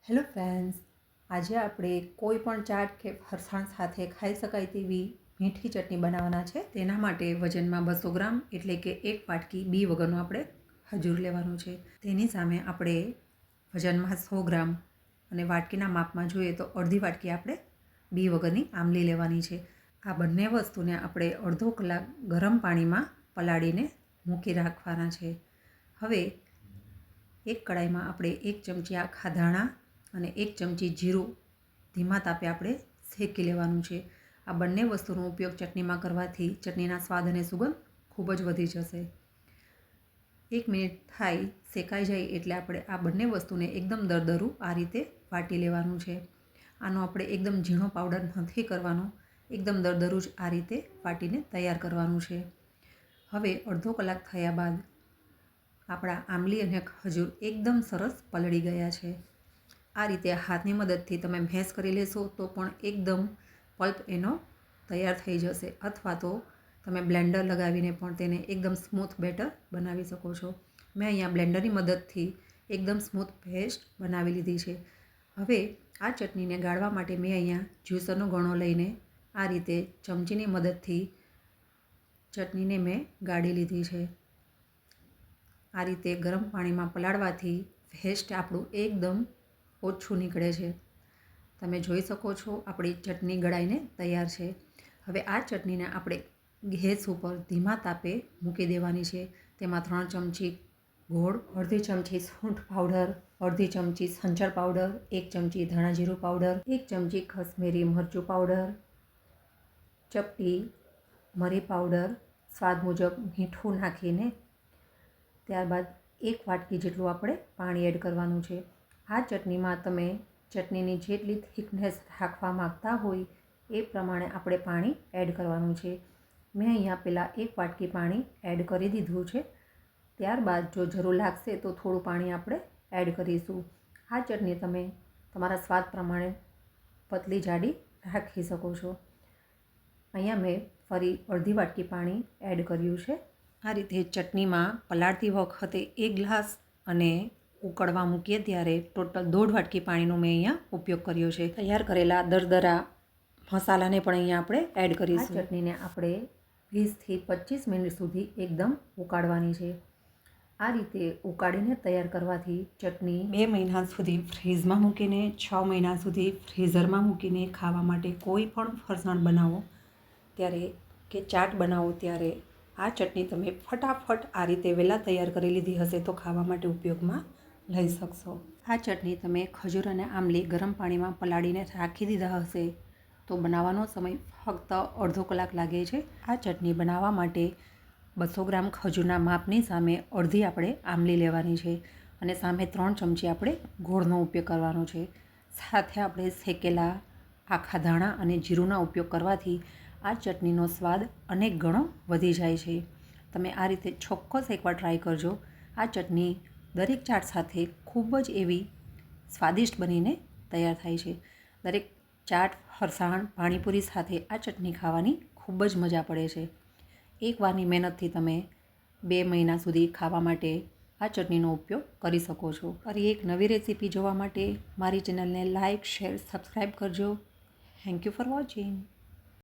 Hello friends, આજે આપણે કોઈ પણ ચાટ કે ફરસાણ સાથે ખાઈ શકાય તેવી મીઠી ચટણી બનાવવાના છે. તેના માટે વજનમાં 200 ગ્રામ એટલે કે એક વાટકી બી વગરનું આપણે ખજૂર લેવાનું છે. તેની સામે આપણે વજનમાં 100 ગ્રામ અને વાટકીના માપમાં જોઈએ તો અડધી વાટકી આપણે બી વગરની આંબલી લેવાની છે. આ બંને વસ્તુને આપણે અડધો કલાક ગરમ પાણીમાં પલાળીને મૂકી રાખવાના છે. હવે એક કડાઈમાં આપણે 1 ચમચી આખા ધાણા અને 1 ચમચી જીરું ધીમા તાપે આપણે શેકી લેવાનું છે. આ બંને વસ્તુનો ઉપયોગ ચટણીમાં કરવાથી ચટણીના સ્વાદ અને સુગંધ ખૂબ જ વધી જશે. 1 મિનિટ થાય શેકાઈ જાય એટલે આપણે આ બંને વસ્તુને એકદમ દરદરું આ રીતે વાટી લેવાનું છે. આનો આપણે એકદમ ઝીણો પાવડર નથી કરવાનો, એકદમ દરદરું જ આ રીતે વાટીને તૈયાર કરવાનું છે. હવે અડધો કલાક થયા બાદ આપણા આંબલી અને ખજૂર એકદમ સરસ પલળી ગયા છે. આ રીતે હાથની મદદથી તમે મેશ કરી લેશો તો પણ એકદમ પલ્પ એનો તૈયાર થઈ જશે, અથવા તો તમે બ્લેન્ડર લગાવીને પણ તેને એકદમ સ્મૂથ બેટર બનાવી શકો છો. મેં અહીંયા બ્લેન્ડરની મદદથી એકદમ સ્મૂથ પેસ્ટ બનાવી લીધી છે. હવે આ ચટણીને ગાળવા માટે મેં અહીંયા જ્યુસરનો ગણો લઈને આ રીતે ચમચીની મદદથી ચટણીને મેં ગાળી લીધી છે. આ રીતે ગરમ પાણીમાં પલાળવાથી પેસ્ટ આપણું એકદમ ઓછું નીકળે છે. તમે જોઈ શકો છો આપણી ચટણી ગળાઈને તૈયાર છે. હવે આ ચટણીને આપણે ગેસ ઉપર ધીમા તાપે મૂકી દેવાની છે. તેમાં 3 ચમચી ગોળ, અડધી ચમચી સૂંઠ પાવડર, અડધી ચમચી સંચળ પાવડર, 1 ચમચી ધાણા જીરું પાવડર, 1 ચમચી કશ્મીરી મરચું પાવડર, ચપટી મરી પાવડર, સ્વાદ મુજબ મીઠું નાખીને ત્યારબાદ 1 વાટકી જેટલું આપણે પાણી એડ કરવાનું છે. આ ચટણીમાં તમે ચટણીની જેટલી થિકનેસ રાખવા માગતા હોય એ પ્રમાણે આપણે પાણી એડ કરવાનું છે. મેં અહીંયા પહેલાં 1 વાટકી પાણી એડ કરી દીધું છે. ત્યારબાદ જો જરૂર લાગશે તો થોડું પાણી આપણે એડ કરીશું. આ ચટણી તમે તમારા સ્વાદ પ્રમાણે પતલી જાડી રાખી શકો છો. અહીંયા મેં ફરી અડધી વાટકી પાણી એડ કર્યું છે. આ રીતે ચટણીમાં પલાળતી વખતે 1 ગ્લાસ અને ઉકળવા મૂકીએ ત્યારે ટોટલ 1.5 વાટકી પાણીનો મેં અહીંયા ઉપયોગ કર્યો છે. તૈયાર કરેલા દરદરા મસાલાને પણ અહીંયા આપણે એડ કરીશું. આ ચટણીને આપણે 20 થી 25 મિનિટ સુધી એકદમ ઉકાળવાની છે. આ રીતે ઉકાળીને તૈયાર કરવાથી ચટણી 2 મહિના સુધી ફ્રીઝમાં મૂકીને 6 મહિના સુધી ફ્રીઝરમાં મૂકીને ખાવા માટે કોઈ પણ ફરસાણ બનાવો ત્યારે કે ચાટ બનાવો ત્યારે આ ચટણી તમે ફટાફટ આ રીતે વહેલા તૈયાર કરી લીધી હશે તો ખાવા માટે ઉપયોગમાં લઈ શકશો. આ ચટણી તમે ખજૂર અને આંબલી ગરમ પાણીમાં પલાળીને રાખી દીધા હશે તો બનાવવાનો સમય ફક્ત અડધો કલાક લાગે છે. આ ચટણી બનાવવા માટે 200 ગ્રામ ખજૂરના માપની સામે અડધી આપણે આંબલી લેવાની છે અને સામે 3 ચમચી આપણે ગોળનો ઉપયોગ કરવાનો છે. સાથે આપણે શેકેલા આખા ધાણા અને જીરુંના ઉપયોગ કરવાથી આ ચટણીનો સ્વાદ અનેક ગણો વધી જાય છે. તમે આ રીતે ચોક્કસ એકવાર ટ્રાય કરજો. આ ચટણી દરેક ચાટ સાથે ખૂબ જ એવી સ્વાદિષ્ટ બનીને તૈયાર થાય છે. દરેક ચાટ, ફરસાણ, પાણીપુરી સાથે આ ચટણી ખાવાની ખૂબ જ મજા પડે છે. એકવારની મહેનતથી તમે 2 મહિના સુધી ખાવા માટે આ ચટણીનો ઉપયોગ કરી શકો છો. ફરી એક નવી રેસીપી જોવા માટે મારી ચેનલને લાઇક, શેર, સબસ્ક્રાઈબ કરજો. Thank you for watching.